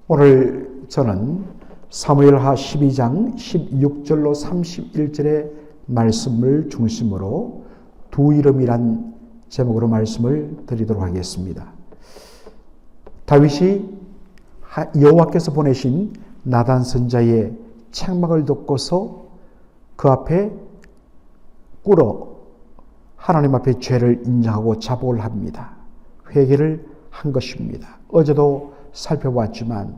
오늘 저는 사무엘하 12장 16절로 31절의 말씀을 중심으로 두 이름이란 제목으로 말씀을 드리도록 하겠습니다. 다윗이 여호와께서 보내신 나단 선자의 책망을 듣고서 그 앞에 꿇어 하나님 앞에 죄를 인정하고 자복을 합니다. 회개를 한 것입니다. 어제도 살펴봤지만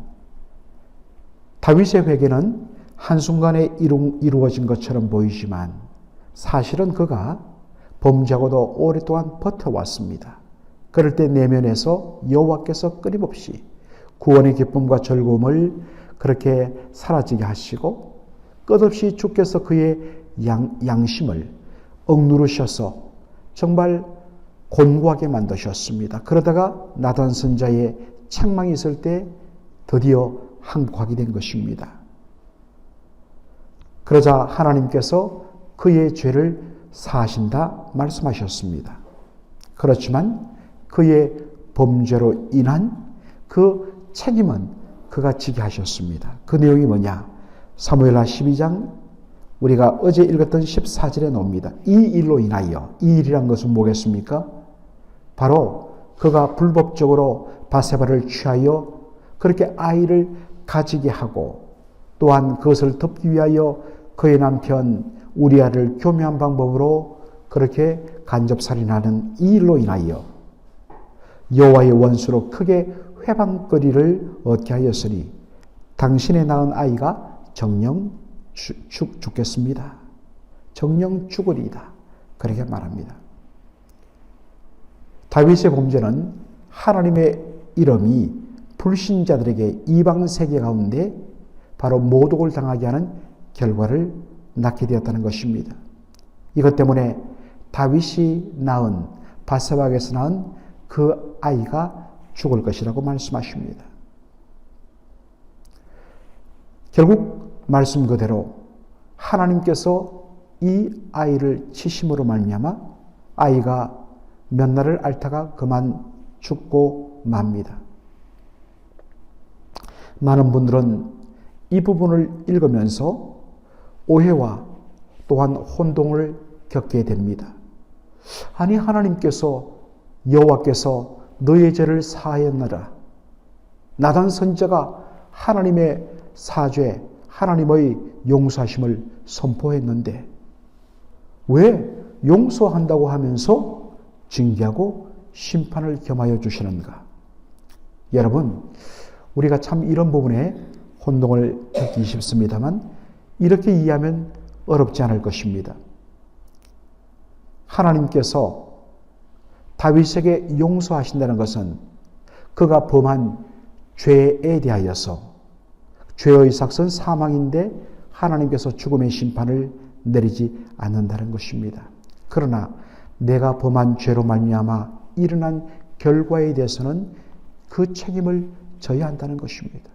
다윗의 회개는 한순간에 이루어진 것처럼 보이지만 사실은 그가 범죄하고도 오랫동안 버텨왔습니다. 그럴 때 내면에서 여호와께서 끊임없이 구원의 기쁨과 즐거움을 그렇게 사라지게 하시고 끝없이 주께서 그의 양심을 억누르셔서 정말 곤고하게 만드셨습니다. 그러다가 나단 선자의 책망이 있을 때 드디어 항복하게 된 것입니다. 그러자 하나님께서 그의 죄를 사하신다 말씀하셨습니다. 그렇지만 그의 범죄로 인한 그 책임은 그가 지게 하셨습니다. 그 내용이 뭐냐? 사무엘하 12장 우리가 어제 읽었던 14절에 나옵니다. 이 일로 인하여, 이 일이란 것은 뭐겠습니까? 바로 그가 불법적으로 바세바를 취하여 그렇게 아이를 가지게 하고 또한 그것을 덮기 위하여 그의 남편 우리아를 교묘한 방법으로 그렇게 간접살인하는 이 일로 인하여 여호와의 원수로 크게 회방거리를 얻게 하였으니 당신의 낳은 아이가 정령 죽겠습니다. 정령 죽으리이다. 그렇게 말합니다. 다윗의 범죄는 하나님의 이름이 불신자들에게 이방 세계 가운데 바로 모독을 당하게 하는 결과를 낳게 되었다는 것입니다. 이것 때문에 다윗이 낳은 바세바에서 낳은 그 아이가 죽을 것이라고 말씀하십니다. 결국 말씀 그대로 하나님께서 이 아이를 치심으로 말미암아 아이가 몇 날을 앓다가 그만 죽고 맙니다. 많은 분들은 이 부분을 읽으면서 오해와 또한 혼동을 겪게 됩니다. 아니 하나님께서 여호와께서 너의 죄를 사하였느라 나단 선지자가 하나님의 사죄, 하나님의 용서하심을 선포했는데 왜 용서한다고 하면서 징계하고 심판을 겸하여 주시는가? 여러분, 우리가 참 이런 부분에 혼동을 겪기 쉽습니다만 이렇게 이해하면 어렵지 않을 것입니다. 하나님께서 다윗에게 용서하신다는 것은 그가 범한 죄에 대하여서 죄의 삭은 사망인데 하나님께서 죽음의 심판을 내리지 않는다는 것입니다. 그러나 내가 범한 죄로 말미암아 일어난 결과에 대해서는 그 책임을 져야 한다는 것입니다.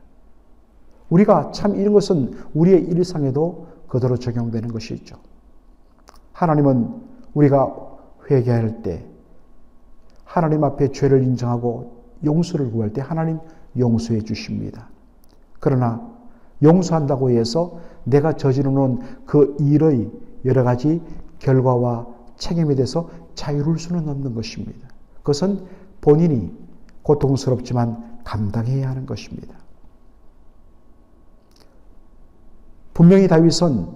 우리가 참 이런 것은 우리의 일상에도 그대로 적용되는 것이죠. 하나님은 우리가 회개할 때 하나님 앞에 죄를 인정하고 용서를 구할 때 하나님 용서해 주십니다. 그러나 용서한다고 해서 내가 저지르는 그 일의 여러 가지 결과와 책임에 대해서 자유로울 수는 없는 것입니다. 그것은 본인이 고통스럽지만 감당해야 하는 것입니다. 분명히 다윗은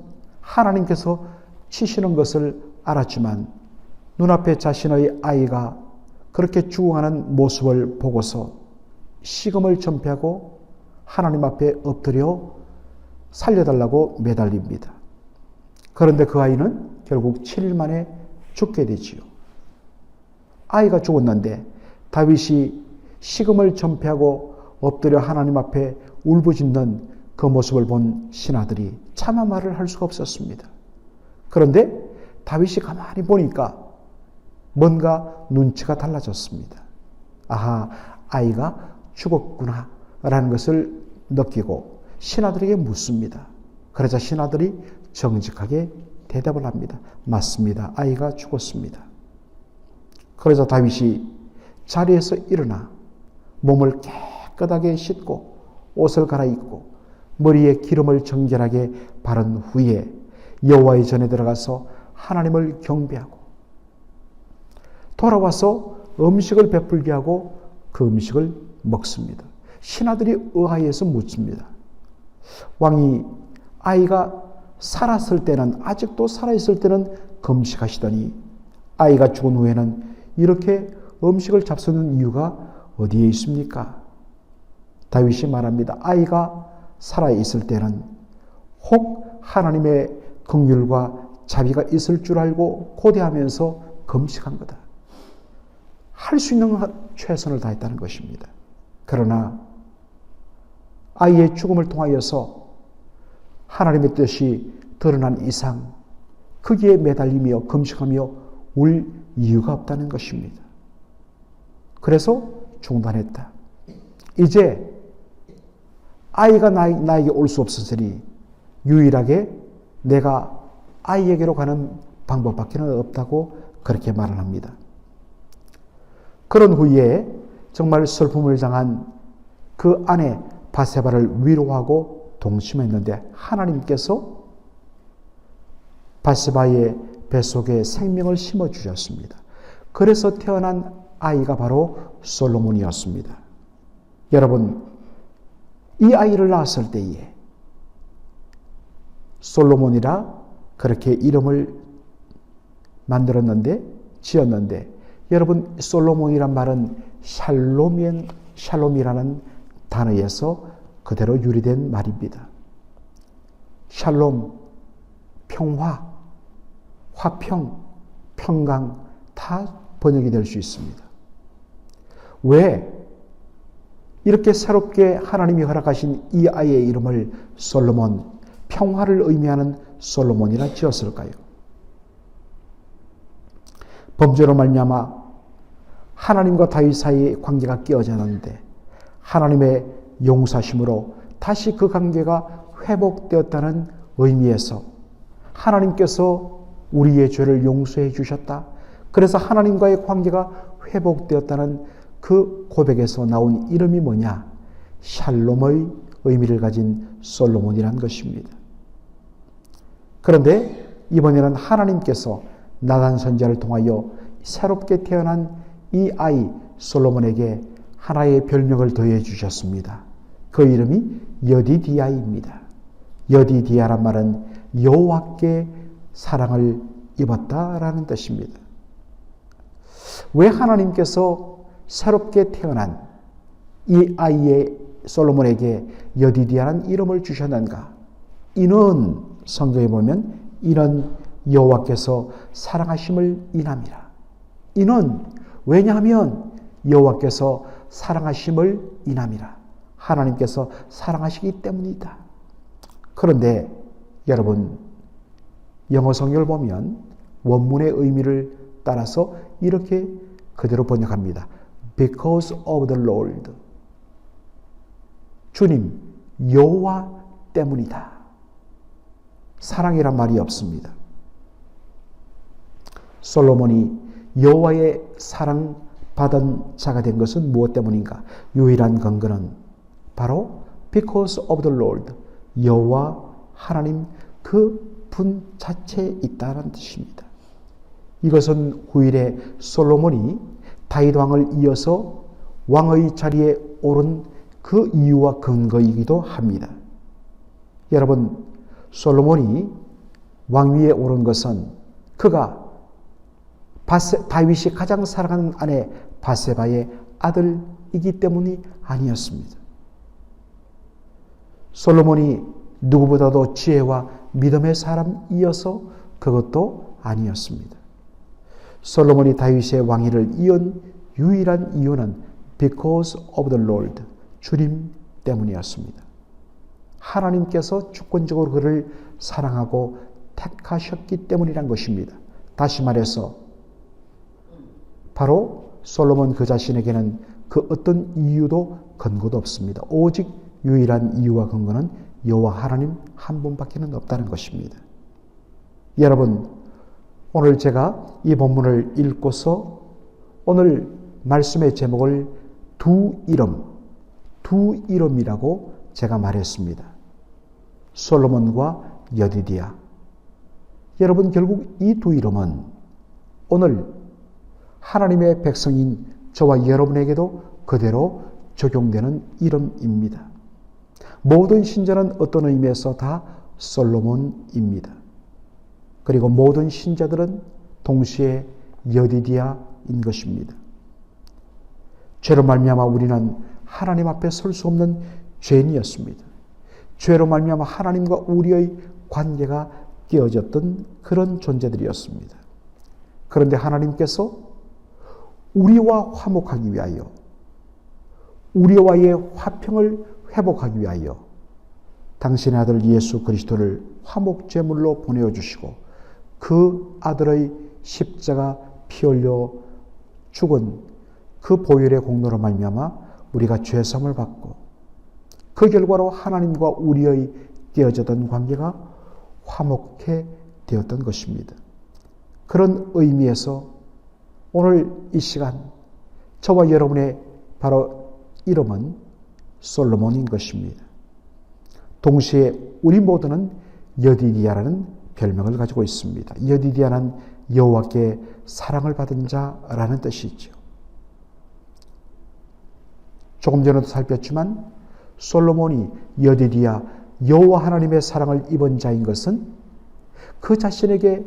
하나님께서 치시는 것을 알았지만 눈앞에 자신의 아이가 그렇게 죽어가는 모습을 보고서 식음을 전폐하고 하나님 앞에 엎드려 살려달라고 매달립니다. 그런데 그 아이는 결국 7일 만에 죽게 되지요. 아이가 죽었는데 다윗이 식음을 전폐하고 엎드려 하나님 앞에 울부짖는 그 모습을 본 신하들이 차마 말을 할 수가 없었습니다. 그런데 다윗이 가만히 보니까 뭔가 눈치가 달라졌습니다. 아하, 아이가 죽었구나 라는 것을 느끼고 신하들에게 묻습니다. 그러자 신하들이 정직하게 대답을 합니다. 맞습니다. 아이가 죽었습니다. 그러자 다윗이 자리에서 일어나 몸을 깨끗하게 씻고 옷을 갈아입고 머리에 기름을 정결하게 바른 후에 여호와의 전에 들어가서 하나님을 경배하고 돌아와서 음식을 베풀게 하고 그 음식을 먹습니다. 신하들이 의아해서 묻습니다. 왕이 아이가 살았을 때는, 아직도 살아있을 때는 금식하시더니 아이가 죽은 후에는 이렇게 음식을 잡수는 이유가 어디에 있습니까? 다윗이 말합니다. 아이가 살아있을 때는 혹 하나님의 긍휼과 자비가 있을 줄 알고 고대하면서 금식한 거다. 할 수 있는 최선을 다했다는 것입니다. 그러나 아이의 죽음을 통하여서 하나님의 뜻이 드러난 이상 거기에 매달리며 금식하며 울 이유가 없다는 것입니다. 그래서 중단했다. 이제 아이가 나에게 올 수 없으니 유일하게 내가 아이에게로 가는 방법밖에 없다고 그렇게 말을 합니다. 그런 후에 정말 슬픔을 당한 그 아내 바세바를 위로하고 동심했는데 하나님께서 바세바의 뱃속에 생명을 심어주셨습니다. 그래서 태어난 아이가 바로 솔로몬이었습니다. 여러분, 이 아이를 낳았을 때에 솔로몬이라 그렇게 이름을 지었는데 여러분, 솔로몬이란 말은 샬롬이라는 단어에서 그대로 유래된 말입니다. 샬롬, 평화, 화평, 평강 다 번역이 될 수 있습니다. 왜 이렇게 새롭게 하나님이 허락하신 이 아이의 이름을 솔로몬, 평화를 의미하는 솔로몬이라 지었을까요? 범죄로 말미암아 하나님과 다윗 사이의 관계가 깨어졌는데 하나님의 용서하심으로 다시 그 관계가 회복되었다는 의미에서 하나님께서 우리의 죄를 용서해 주셨다. 그래서 하나님과의 관계가 회복되었다는 그 고백에서 나온 이름이 뭐냐? 샬롬의 의미를 가진 솔로몬이라는 것입니다. 그런데 이번에는 하나님께서 나단 선지자를 통하여 새롭게 태어난 이 아이 솔로몬에게 하나의 별명을 더해 주셨습니다. 그 이름이 여디디아입니다. 여디디아란 말은 여호와께 사랑을 입었다라는 뜻입니다. 왜 하나님께서 새롭게 태어난 이 아이의 솔로몬에게 여디디아라는 이름을 주셨는가? 이는 성경에 보면 이는 여호와께서 사랑하심을 인함이라. 이는 왜냐하면 여호와께서 사랑하심을 인함이라. 하나님께서 사랑하시기 때문이다. 그런데 여러분, 영어 성경을 보면 원문의 의미를 따라서 이렇게 그대로 번역합니다. Because of the Lord. 주님, 여호와 때문이다. 사랑이란 말이 없습니다. 솔로몬이 여호와의 사랑받은 자가 된 것은 무엇 때문인가? 유일한 근거는 바로 because of the Lord. 여호와 하나님 그 분 자체에 있다는 뜻입니다. 이것은 후일에 솔로몬이 다윗 왕을 이어서 왕의 자리에 오른 그 이유와 근거이기도 합니다. 여러분, 솔로몬이 왕위에 오른 것은 그가 다윗이 가장 사랑하는 아내 바세바의 아들이기 때문이 아니었습니다. 솔로몬이 누구보다도 지혜와 믿음의 사람이어서 그것도 아니었습니다. 솔로몬이 다윗의 왕위를 이은 유일한 이유는 because of the Lord, 주님 때문이었습니다. 하나님께서 주권적으로 그를 사랑하고 택하셨기 때문이란 것입니다. 다시 말해서 바로 솔로몬 그 자신에게는 그 어떤 이유도 근거도 없습니다. 오직 유일한 이유와 근거는 여호와 하나님 한 분밖에는 없다는 것입니다. 여러분, 오늘 제가 이 본문을 읽고서 오늘 말씀의 제목을 두 이름이라고 제가 말했습니다. 솔로몬과 여디디야. 여러분, 결국 이 두 이름은 오늘 하나님의 백성인 저와 여러분에게도 그대로 적용되는 이름입니다. 모든 신자는 어떤 의미에서 다 솔로몬입니다. 그리고 모든 신자들은 동시에 여디디야인 것입니다. 죄로 말미암아 우리는 하나님 앞에 설 수 없는 죄인이었습니다. 죄로 말미암아 하나님과 우리의 관계가 깨어졌던 그런 존재들이었습니다. 그런데 하나님께서 우리와 화목하기 위하여, 우리와의 화평을 회복하기 위하여 당신의 아들 예수 그리스도를 화목제물로 보내주시고 그 아들의 십자가 피 흘려 죽은 그 보혈의 공로로 말미암아 우리가 죄사함을 받고 그 결과로 하나님과 우리의 깨어졌던 관계가 화목해 되었던 것입니다. 그런 의미에서 오늘 이 시간 저와 여러분의 바로 이름은 솔로몬인 것입니다. 동시에 우리 모두는 여디디야라는 별명을 가지고 있습니다. 여디디야는 여호와께 사랑을 받은 자라는 뜻이죠. 조금 전에도 살폈지만 솔로몬이 여디디야 여호와 하나님의 사랑을 입은 자인 것은 그 자신에게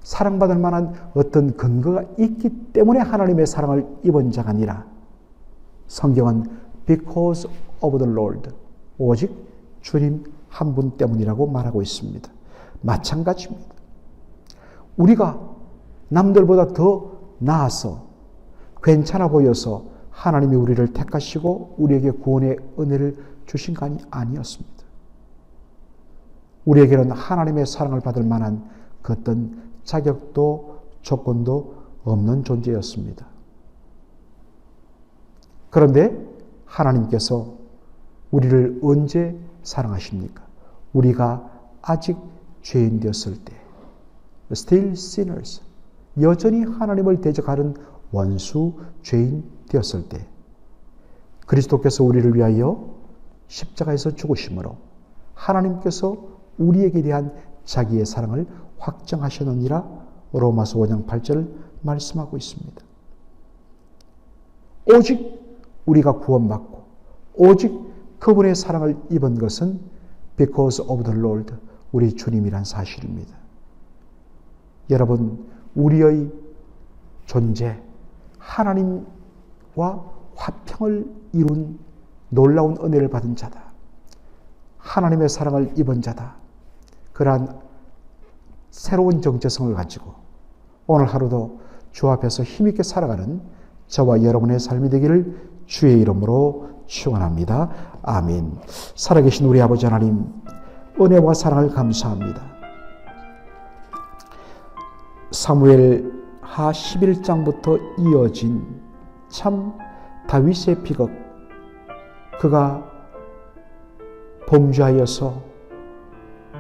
사랑받을 만한 어떤 근거가 있기 때문에 하나님의 사랑을 입은 자가 아니라 성경은 because of the Lord, 오직 주님 한 분 때문이라고 말하고 있습니다. 마찬가지입니다. 우리가 남들보다 더 나아서 괜찮아 보여서 하나님이 우리를 택하시고 우리에게 구원의 은혜를 주신 거 아니었습니다. 우리에게는 하나님의 사랑을 받을 만한 그 어떤 자격도 조건도 없는 존재였습니다. 그런데 하나님께서 우리를 언제 사랑하십니까? 우리가 아직 죄인 되었을 때, still sinners, 여전히 하나님을 대적하는 원수 죄인 되었을 때 그리스도께서 우리를 위하여 십자가에서 죽으심으로 하나님께서 우리에게 대한 자기의 사랑을 확정하셨느니라 로마서 5장 8절을 말씀하고 있습니다. 오직 우리가 구원받고 오직 그분의 사랑을 입은 것은 because of the Lord, 우리 주님이란 사실입니다. 여러분, 우리의 존재, 하나님과 화평을 이룬 놀라운 은혜를 받은 자다. 하나님의 사랑을 입은 자다. 그러한 새로운 정체성을 가지고 오늘 하루도 주 앞에서 힘있게 살아가는 저와 여러분의 삶이 되기를 주의 이름으로 축원합니다. 아멘. 살아계신 우리 아버지 하나님, 은혜와 사랑을 감사합니다. 사무엘 하 11장부터 이어진 참 다윗의 비극, 그가 범죄하여서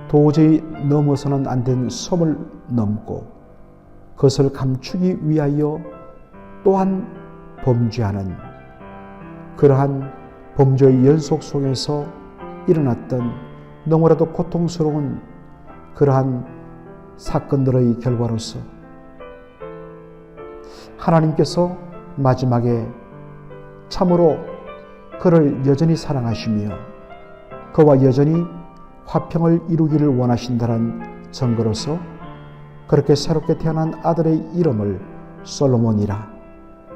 도저히 넘어서는 안 된 섬을 넘고 그것을 감추기 위하여 또한 범죄하는 그러한 범죄의 연속 속에서 일어났던 너무나도 고통스러운 그러한 사건들의 결과로서 하나님께서 마지막에 참으로 그를 여전히 사랑하시며 그와 여전히 화평을 이루기를 원하신다는 증거로서 그렇게 새롭게 태어난 아들의 이름을 솔로몬이라,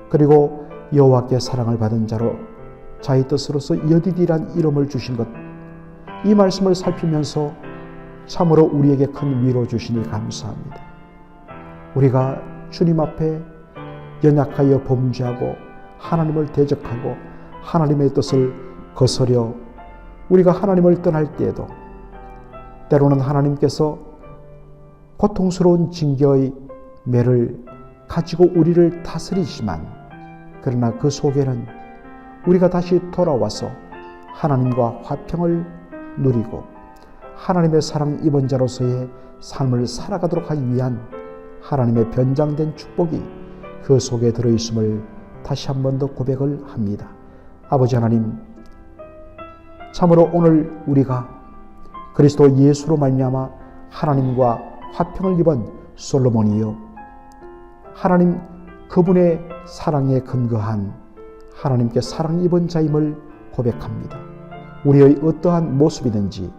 그리고 여호와께 사랑을 받은 자로 자의 뜻으로서 여디디란 이름을 주신 것, 이 말씀을 살피면서 참으로 우리에게 큰 위로 주시니 감사합니다. 우리가 주님 앞에 연약하여 범죄하고 하나님을 대적하고 하나님의 뜻을 거스려 우리가 하나님을 떠날 때에도 때로는 하나님께서 고통스러운 징계의 매를 가지고 우리를 다스리지만, 그러나 그 속에는 우리가 다시 돌아와서 하나님과 화평을 누리고 하나님의 사랑 입은 자로서의 삶을 살아가도록 하기 위한 하나님의 변장된 축복이 그 속에 들어있음을 다시 한 번 더 고백을 합니다. 아버지 하나님, 참으로 오늘 우리가 그리스도 예수로 말미암아 하나님과 화평을 입은 솔로몬이요, 하나님 그분의 사랑에 근거한 하나님께 사랑 입은 자임을 고백합니다. 우리의 어떠한 모습이든지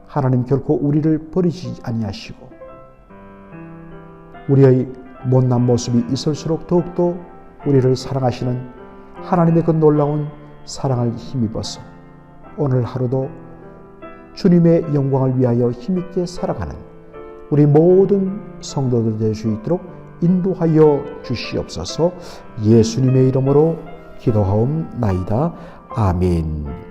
하나님 결코 우리를 버리지 아니하시고, 우리의 못난 모습이 있을수록 더욱더 우리를 사랑하시는 하나님의 그 놀라운 사랑을 힘입어서 오늘 하루도 주님의 영광을 위하여 힘있게 살아가는 우리 모든 성도들 될 수 있도록 인도하여 주시옵소서. 예수님의 이름으로 기도하옵나이다. 아멘.